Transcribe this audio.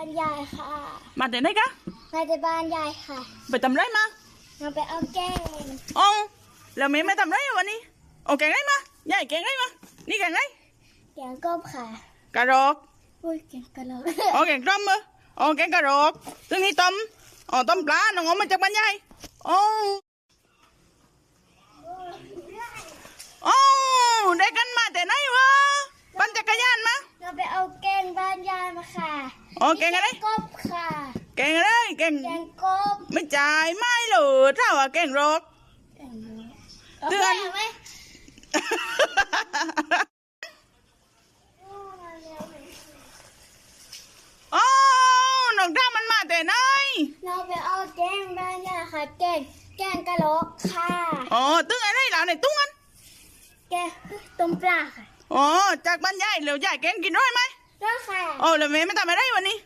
านยายค่ะมาแต่ไหนกะมาแต่บ้านยายค่ะไปทำไรมาเราไปเอาแกงอ๋อแล้วแม่ไม่ทำไรวันนี้โอแกงไรมายายแกงไรมานี่แกงไรแกงกบค่ะกะรอกอุ้ยแกงกะโหลกอ๋อแกงต้มมืออ๋อแกงกะรอกซึ่งนี่ต้มอ๋อต้มปลาน้องเอามาจากบ้านยายอ๋ออ๋อได้กันมาแต่ไหนวะปั่นจักรยานมาเราไปเอาแกงบ้านยายมาค่ะอ๋อแกงอะไรกบค่ะแกงอะไรแกงกบไม่จ่ายไม่หรือถ้าว่าแกงรอกเตือนไหมอ๋อน้องด้ามันมาแต่ไหนเราไปเอาแกงบ้านยายค่ะแกงกะโหลกค่ะอ๋อตึ้งอะไรล่ะในตุ้งอันแกงต้มปลาค่ะอ๋อจากบ้านยายเหลียวยายแกงกินร้อยไหมได้ค่ะอ๋อแล้วแม่ไม่ทำอะไรวันนี้